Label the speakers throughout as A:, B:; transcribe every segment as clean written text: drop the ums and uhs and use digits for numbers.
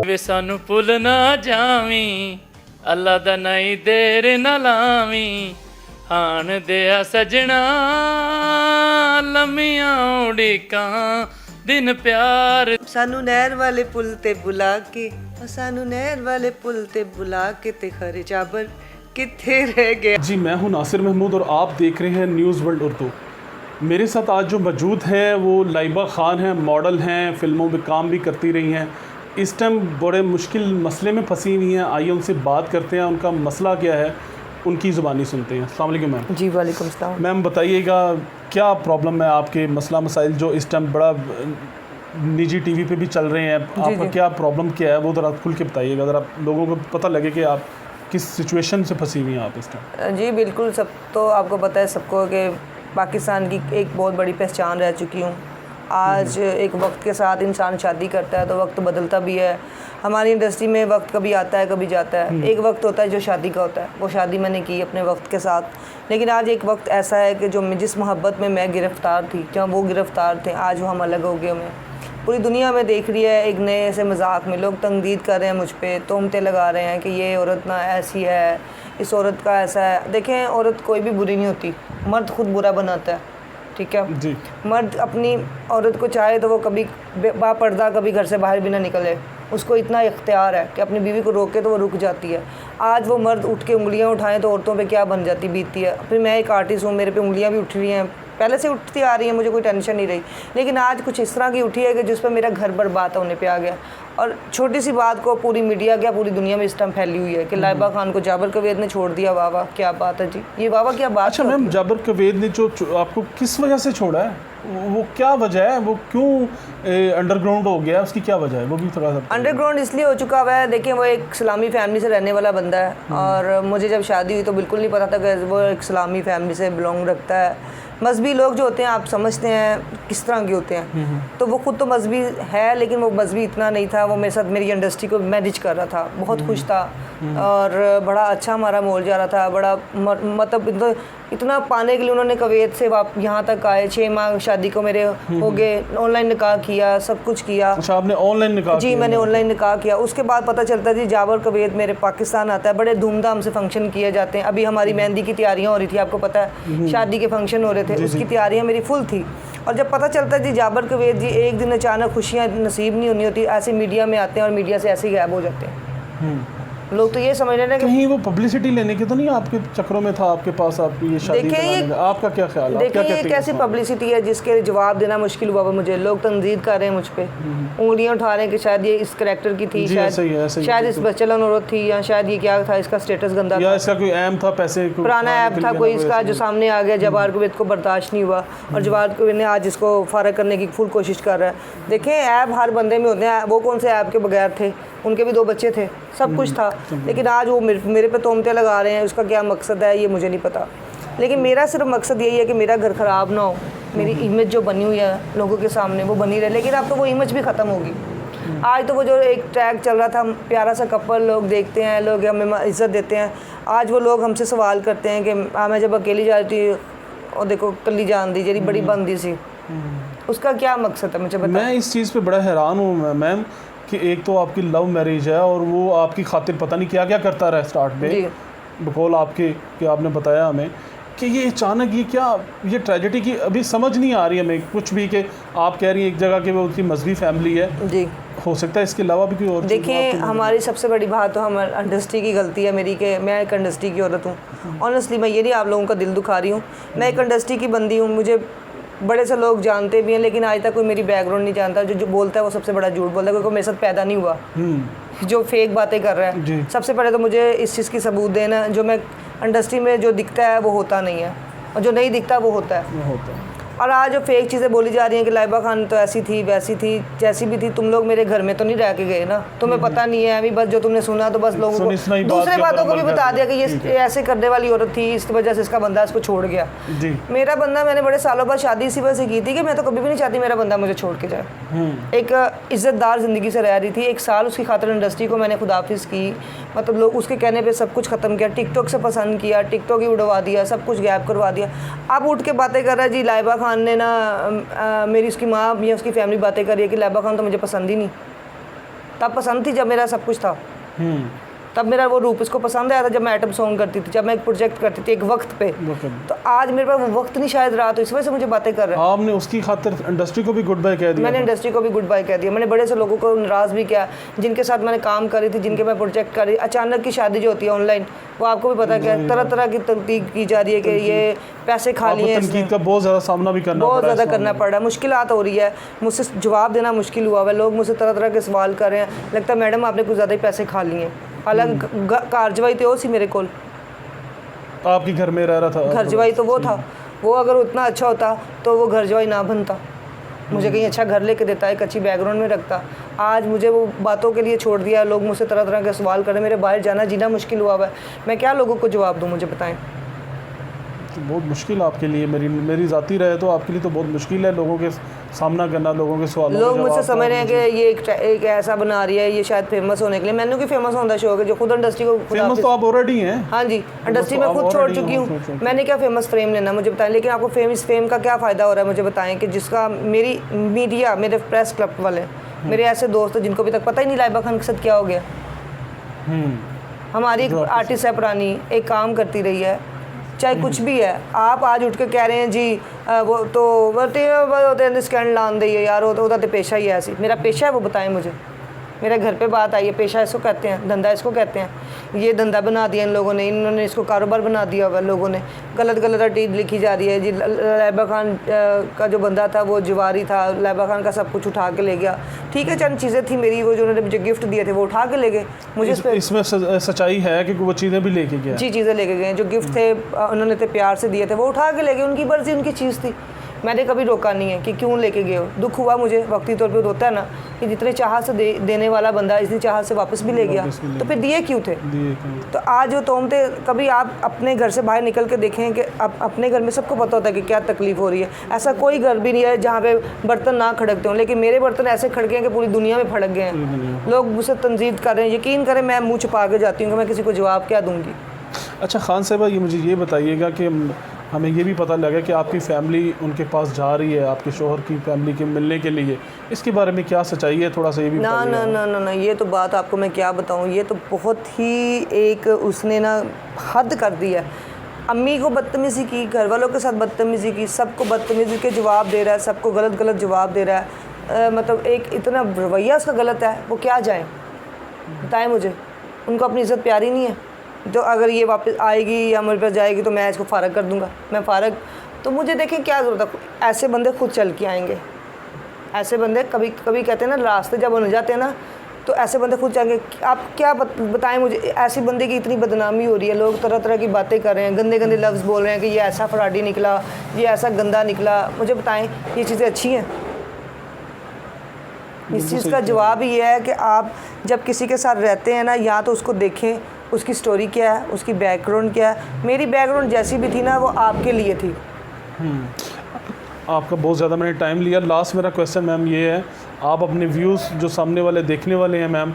A: ਵੇ ਸਾਨੂੰ ਭੁੱਲ ਨਾ ਜਾਵੀਂ, ਅੱਲਾ ਦਾ ਨਹੀਂ ਦੇਰ ਨਾ ਲਾਵੀਂ, ਹਾਣ ਦਿਆ ਸਜਣਾ ਲੰਮੀਆਂ ਉਡੀਕਾਂ ਦਿਨ ਪਿਆਰ।
B: ਸਾਨੂੰ ਨਹਿਰ ਵਾਲੇ ਪੁਲ ਤੇ ਬੁਲਾ ਕੇ, ਸਾਨੂੰ नहर वाले पुल ते बुला के ते खरे जाबर किथे रह गए।
C: जी, मैं हूं नासिर महमूद और आप देख रहे हैं न्यूज़ वर्ल्ड उर्दू। मेरे साथ आज जो मौजूद हैं वो लाइबा ख़ान हैं, मॉडल हैं, फ़िल्मों में काम भी करती रही हैं। इस टाइम बड़े मुश्किल मसले में फंसी हुई हैं। आइए उनसे बात करते हैं, उनका मसला क्या है, उनकी ज़ुबानी सुनते हैं। अस्सलाम वालेकुम मैम।
B: जी वालेकुम सलाम।
C: मैम बताइएगा क्या प्रॉब्लम है आपके, मसला मसाइल जो इस टाइम बड़ा निजी टीवी पे भी चल रहे हैं, आपका क्या प्रॉब्लम क्या है वो ज़रा खुल के बताइएगा, ज़रा लोगों को पता लगे कि आप किस सिचुएशन से फंसी हुई हैं आप इस टाइम।
B: जी बिल्कुल, सब तो आपको पता है सबको कि पाकिस्तान की एक बहुत बड़ी पहचान रह चुकी हूँ। आज एक वक्त के साथ इंसान शादी करता है तो वक्त बदलता भी है। हमारी इंडस्ट्री में वक्त कभी आता है कभी जाता है। एक वक्त होता है जो शादी का होता है, वो शादी मैंने की अपने वक्त के साथ। लेकिन आज एक वक्त ऐसा है कि जो जिस मोहब्बत में मैं गिरफ़्तार थी, जब वो गिरफ़्तार थे, आज वो हम अलग हो गए। हमें पूरी दुनिया में देख रही है एक नए से मजाक में लोग तंकीद कर रहे हैं, मुझ पे तोहमतें लगा रहे हैं कि ये औरत ना ऐसी है, इस औरत का ऐसा है। देखें, औरत कोई भी बुरी नहीं होती, मर्द खुद बुरा बनाता है, ठीक है
C: जी।
B: मर्द अपनी औरत को चाहे तो वो कभी बापर्दा कभी घर से बाहर भी ना निकले, उसको इतना इख्तियार है कि अपनी बीवी को रोके तो वो रुक जाती है। आज वो मर्द उठ के उंगलियां उठाएं तो औरतों पे क्या बन जाती बीतती है। फिर मैं एक आर्टिस्ट हूँ, मेरे पे उंगलियां भी उठ रही हैं, पहले से उठती आ रही है, मुझे कोई टेंशन नहीं रही। लेकिन आज कुछ इस तरह की उठी है कि जिस पर मेरा घर बर्बाद होने पे आ गया। और छोटी सी बात को पूरी मीडिया क्या पूरी दुनिया में इस टाइम फैली हुई है कि लाइबा खान को जाबर कवैद ने छोड़ दिया। वाह वाह, क्या बात है जी, ये वाह वाह क्या बात।
C: अच्छा मैम, जाबर कवैद ने जो आपको किस वजह से छोड़ा है, वो क्या वजह है, वो क्यों अंडरग्राउंड हो गया, उसकी क्या वजह है, वो भी थोड़ा सा।
B: अंडरग्राउंड इसलिए हो चुका हुआ है, देखिए वो एक इस्लामी फैमिली से रहने वाला बंदा है और मुझे जब शादी हुई तो बिल्कुल नहीं पता था कि वो एक इस्लामी फैमिली से बिलोंग रखता है। मजहबी लोग जो होते हैं आप समझते हैं किस तरह के होते हैं, तो वो खुद तो मजहबी है लेकिन वो मजहबी इतना नहीं था। वो मेरे साथ मेरी इंडस्ट्री को मैनेज कर रहा था, बहुत खुश था और बड़ा अच्छा हमारा मोल जा रहा था। बड़ा मतलब इतना पाने के लिए उन्होंने कवैत से यहाँ तक आए। 6 माह शादी को मेरे हो गए, ऑनलाइन निकाह किया, सब कुछ किया।
C: अच्छा, आपने ऑनलाइन निकाह
B: जी, मैंने ऑनलाइन निकाह किया। उसके बाद पता चलता जी जाबर कवैत मेरे पाकिस्तान आता है, बड़े धूमधाम से फंक्शन किए जाते हैं। अभी हमारी मेहंदी की तैयारियाँ हो रही थी, आपको पता है शादी के फंक्शन हो रहे थे, उसकी तैयारियाँ मेरी फुल थी। और जब पता चलता है जी जाबर कवैत जी एक दिन अचानक खुशियाँ नसीब नहीं होनी होती, ऐसे मीडिया में आते हैं और मीडिया से ऐसे ही गायब हो जाते हैं। लोग तो ये समझ रहे हैं कि
C: कहीं वो पब्लिसिटी लेने के तो नहीं आपके चक्रों में था आपके पास, आप ये शादी कराने का, आपका क्या ख्याल है?
B: देखिए ये कैसी पब्लिसिटी है जिसके जवाब देना मुश्किल हुआ है मुझे। लोग तंजीद कर रहे हैं मुझ पे, उंगलियां उठा रहे हैं कि शायद ये इस करैक्टर की थी, शायद इस बच्चलन औरत थी, या शायद ये क्या था, इसका स्टेटस गंदा
C: या इसका कोई ऐम था, पैसे
B: पुराना ऐप था कोई इसका जो सामने आ गया। जवार कवैत को बर्दाश्त नहीं हुआ और जवार कवैत ने आज इसको फारग करने की फुल कोशिश कर रहा है। देखें ऐप हर बंदे में होते हैं, वो कौन से ऐप के बगैर थे, उनके भी 2 बच्चे थे, सब कुछ था। लेकिन आज वो मेरे पे तोहमतें लगा रहे हैं, उसका क्या मकसद है ये मुझे नहीं पता। लेकिन मेरा सिर्फ मकसद यही है कि मेरा घर ख़राब ना हो, मेरी इमेज जो बनी हुई है लोगों के सामने वो बनी रहे। लेकिन अब तो वो इमेज भी ख़त्म होगी। आज तो वो जो एक ट्रैक चल रहा था, प्यारा सा कपल, लोग देखते हैं, लोग हमें इज़्ज़त देते हैं। आज वो लोग हमसे सवाल करते हैं कि मैं जब अकेली जा रही थी और देखो कली जान दी जी बड़ी बंदी सी, उसका क्या मकसद है मुझे बताओ।
C: मैं इस चीज़ पे बड़ा हैरान हूँ मैम कि एक तो आपकी लव मैरिज है और वो आपकी खातिर पता नहीं क्या क्या करता रहा स्टार्ट में, बकौल आपके कि आपने बताया हमें कि ये अचानक ये ट्रेजेडी की अभी समझ नहीं आ रही हमें कुछ भी। कि आप कह रही हैं एक जगह कि वो उसकी मजहबी फैमिली है जी, हो सकता है इसके अलावा भी कोई और।
B: देखिए हमारी सबसे बड़ी बात तो हमारी इंडस्ट्री की गलती है मेरी कि मैं एक इंडस्ट्री की औरत हूँ। ऑनेस्टली मैं ये नहीं आप लोगों का दिल दुखा रही हूँ, मैं एक इंडस्ट्री की बंदी हूँ। मुझे बड़े से लोग जानते भी हैं लेकिन आज तक कोई मेरी बैकग्राउंड नहीं जानता। जो बोलता है वो सबसे बड़ा झूठ बोलता है, क्योंकि मेरे साथ पैदा नहीं हुआ। जो फेक बातें कर रहा है, सबसे पहले तो मुझे इस चीज़ की सबूत देना, जो मैं इंडस्ट्री में जो दिखता है वो होता नहीं है और जो नहीं दिखता वो होता है। और आज जो फेक चीज़ें बोली जा रही हैं कि लाइबा खान तो ऐसी थी वैसी थी, जैसी भी थी, तुम लोग मेरे घर में तो नहीं रह के गए ना, तुम्हें पता नहीं है, अभी बस जो तुमने सुना तो बस लोगों को दूसरे बातों को भी बता दिया कि ये ऐसे करने वाली औरत थी, इस वजह से इसका बंदा इसको छोड़ गया। मेरा बंदा, मैंने बड़े सालों बाद शादी इसी वजह से की थी कि मैं तो कभी भी नहीं चाहती मेरा बंदा मुझे छोड़ के जाए। एक इज्जतदार ज़िंदगी से रह रही थी, 1 साल उसकी खातिर इंडस्ट्री को मैंने खुदाफिज की, मतलब लोग उसके कहने पे सब कुछ ख़त्म किया, टिकटॉक से पसंद किया, टिकटॉक ही उड़वा दिया, सब कुछ गैप करवा दिया। अब उठ के बातें कर रहा है जी लाइबा खान ने ना मेरी उसकी माँ या उसकी फैमिली बातें कर रही है कि लाइबा खान तो मुझे पसंद ही नहीं। तब पसंद थी जब मेरा सब कुछ था, तब मेरा वो रूप इसको पसंद आया था, जब मैं आइटम सॉन्ग करती थी, जब मैं एक प्रोजेक्ट करती थी एक वक्त पे। तो आज मेरे पास वो वक्त नहीं शायद रहा, तो इस वजह से मुझे बातें कर रहे हैं।
C: आपने उसकी खातिर इंडस्ट्री को भी गुड बाय कह दिया?
B: मैंने इंडस्ट्री को भी गुड बाय कह दिया। मैंने बड़े से लोगों को नाराज़ भी किया जिनके साथ मैंने काम करी थी, जिनके मैं प्रोजेक्ट कर रही। अचानक की शादी जो होती है ऑनलाइन, वो आपको भी पता है तरह तरह की तनकीद की जा रही है कि ये पैसे खा लिए।
C: तनकीद का बहुत ज़्यादा सामना भी करना
B: बहुत ज़्यादा करना पड़ रहा है, मुश्किलात हो रही है, मुझसे जवाब देना मुश्किल हुआ है। लोग मुझसे तरह तरह के सवाल कर रहे हैं, लगता है मैडम आपने कुछ ज़्यादा ही पैसे खा लिए। हालांकि घर जवाई तो सी मेरे को,
C: आपके घर में रह रहा था,
B: घर जवाई तो वो था, वो अगर उतना अच्छा होता तो वो घर जवाई ना बनता, मुझे कहीं अच्छा घर लेके देता, एक अच्छी बैकग्राउंड में रखता। आज मुझे वो बातों के लिए छोड़ दिया, लोग मुझसे तरह तरह के सवाल कर रहे हैं, मेरे बाहर जाना जीना मुश्किल हुआ है। मैं क्या लोगों को जवाब दूँ, मुझे बताएं।
C: तो बहुत मुश्किल आपके लिए, मेरी ज़ाती रहे तो आपके लिए तो बहुत मुश्किल है लोगों के सामना करना, लोगों के सवालों।
B: लोग मुझसे समझ रहे हैं कि ये एक ऐसा बना रही है, ये शायद फेमस होने के लिए। मैंने क्यों फेमस होने का शौक है, जो खुद इंडस्ट्री को
C: फेमस तो आप ऑलरेडी हैं।
B: हाँ जी, इंडस्ट्री में खुद छोड़ चुकी हूँ, मैंने क्या फेमस फ्रेम लेना, मुझे बताएं। लेकिन आपको फेम का क्या फ़ायदा हो रहा है, मुझे बताएं। कि जिसका मेरी मीडिया, मेरे प्रेस क्लब वाले, मेरे ऐसे दोस्त हैं जिनको अभी तक पता ही नहीं लाइबा खान के साथ क्या हो गया। हमारी एक आर्टिस्ट है पुरानी, एक काम करती रही है, चाहे कुछ भी है। आप आज उठ के कह रहे हैं जी वो तो स्कैंडल आन दी है यार, वो तो पेशा ही है ऐसी। मेरा पेशा है वो बताएं मुझे, मेरे घर पे बात आई है। पेशा इसको कहते हैं, धंधा इसको कहते हैं। ये धंधा बना दिया इन लोगों ने, इन्होंने इसको कारोबार बना दिया हुआ लोगों ने। गलत गलत अर्टीज लिखी जा रही है जी। लाइबा खान का जो बंदा था वो जवारी था, लाइबा खान का सब कुछ उठा के ले गया। ठीक है, चंद चीज़ें थी मेरी, वो जो उन्होंने मुझे गिफ्ट दिए थे वो उठा के ले गए। मुझे
C: इसमें सच्चाई है कि वो चीज़ें भी लेके गए?
B: जी, चीज़ें लेके गए। जो गिफ्ट थे उन्होंने तो प्यार से दिए थे, वो उठा के ले गए। उनकी मर्जी, उनकी चीज़ थी, मैंने कभी रोका नहीं है कि क्यों लेके गए हो। दुख हुआ मुझे, वक्ती तौर पे होता है ना कि जितने चाह से देने वाला बंदा इतनी चाह से वापस भी ले गया, तो फिर दिए क्यों थे? तो आज जो तोहमते, कभी आप अपने घर से बाहर निकल के देखें कि अपने घर में सबको पता होता है कि क्या तकलीफ़ हो रही है। ऐसा कोई घर भी नहीं है जहाँ पे बर्तन ना खड़कते हों, लेकिन मेरे बर्तन ऐसे खड़के हैं कि पूरी दुनिया में फड़क गए हैं। लोग मुझसे तंजीद कर रहे हैं, यकीन करें मैं मुँह छुपा के जाती हूँ कि मैं किसी को जवाब क्या दूँगी।
C: अच्छा खान साहिबा, ये मुझे ये बताइएगा कि हमें ये भी पता लगा कि आपकी फ़ैमिली उनके पास जा रही है, आपके शोहर की फैमिली के मिलने के लिए, इसके बारे में क्या सच्चाई है, थोड़ा सा ये भी
B: ना ना ना ना ना ये तो बात आपको मैं क्या बताऊँ, ये तो बहुत ही एक उसने ना हद कर दी है। अम्मी को बदतमीज़ी की, घर वालों के साथ बदतमीज़ी की, सबको बदतमीज़ी के जवाब दे रहा है, सबको गलत गलत जवाब दे रहा है। मतलब एक इतना रवैया उसका गलत है, वो क्या जाए बताएं मुझे। उनको अपनी इज़्ज़त प्यारी नहीं है, तो अगर ये वापस आएगी या मेरे पास जाएगी तो मैं इसको फ़ारग कर दूंगा। मैं फ़ारग, तो मुझे देखें क्या ज़रूरत है। ऐसे बंदे खुद चल के आएंगे, ऐसे बंदे कभी कभी कहते हैं ना रास्ते जब बन जाते हैं ना, तो ऐसे बंदे खुद जाएंगे। आप क्या बताएं मुझे, ऐसी बंदे की इतनी बदनामी हो रही है, लोग तरह तरह की बातें कर रहे हैं, गंदे गंदे लफ्ज़ बोल रहे हैं कि ये ऐसा फराडी निकला, ये ऐसा गंदा निकला। मुझे बताएं ये चीज़ें अच्छी हैं? इस चीज़ का जवाब ये है कि आप जब किसी के साथ रहते हैं ना, या तो उसको देखें उसकी स्टोरी क्या है, उसकी बैकग्राउंड क्या है। मेरी बैकग्राउंड जैसी भी थी ना, वो आपके लिए थी।
C: आपका बहुत ज़्यादा मैंने टाइम लिया। लास्ट मेरा क्वेश्चन मैम ये है, आप अपने व्यूज़ जो सामने वाले देखने वाले हैं मैम,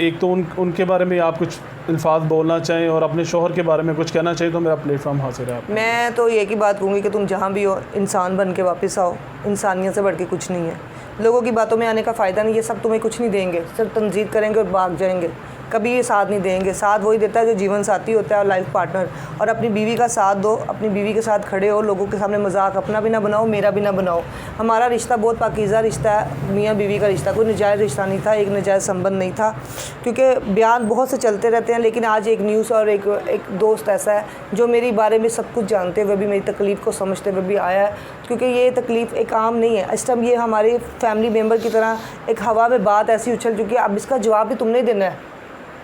C: एक तो उनके बारे में आप कुछ अल्फाज बोलना चाहें और अपने शोहर के बारे में कुछ कहना चाहिए तो मेरा प्लेटफॉर्म हासिल है।
B: मैं तो एक ही बात कहूँगी कि तुम जहाँ भी हो इंसान बन के वापस आओ। इंसानियत से बढ़ के कुछ नहीं है। लोगों की बातों में आने का फ़ायदा नहीं, ये सब तुम्हें कुछ नहीं देंगे, सिर्फ तंजीद करेंगे और भाग जाएंगे। कभी ये साथ नहीं देंगे। साथ वही देता है जो जीवन साथी होता है और लाइफ पार्टनर। और अपनी बीवी का साथ दो, अपनी बीवी के साथ खड़े हो। लोगों के सामने मजाक अपना भी ना बनाओ, मेरा भी ना बनाओ। हमारा रिश्ता बहुत पाकीज़ा रिश्ता है, मियाँ बीवी का रिश्ता, कोई नजायज़ रिश्ता नहीं था, एक नजायज़ संबंध नहीं था। क्योंकि बयान बहुत से चलते रहते हैं, लेकिन आज एक न्यूज़ और एक दोस्त ऐसा है जो मेरे बारे में सब कुछ जानते हुए भी, मेरी तकलीफ़ को समझते हुए भी आया है। क्योंकि ये तकलीफ़ एक आम नहीं है, इस टाइम ये हमारे फैमिली मेम्बर की तरह एक हवा में बात ऐसी उछल चुकी है। अब इसका जवाब भी तुमने देना है।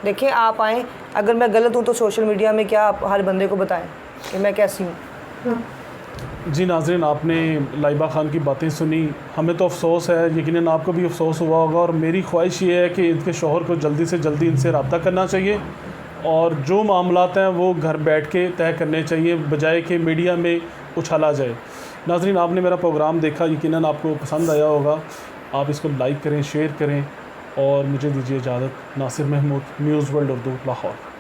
B: देखिए आप आएँ, अगर मैं गलत हूँ तो सोशल मीडिया में क्या आप हर बंदे को बताएं कि मैं कैसी हूँ।
C: जी नाज़रीन, आपने लाइबा ख़ान की बातें सुनी। हमें तो अफ़सोस है, यकीनन आपको भी अफ़सोस हुआ होगा, और मेरी ख्वाहिश ये है कि इनके शौहर को जल्दी से जल्दी इनसे रब्ता करना चाहिए और जो मामलात हैं वो घर बैठ के तय करने चाहिए, बजाय कि मीडिया में उछाला जाए। नाज़रीन, आपने मेरा प्रोग्राम देखा, यकीनन आपको पसंद आया होगा। आप इसको लाइक करें, शेयर करें और मुझे दीजिए इजाज़त। Nasir Mahmood, news world Urdu, Lahore.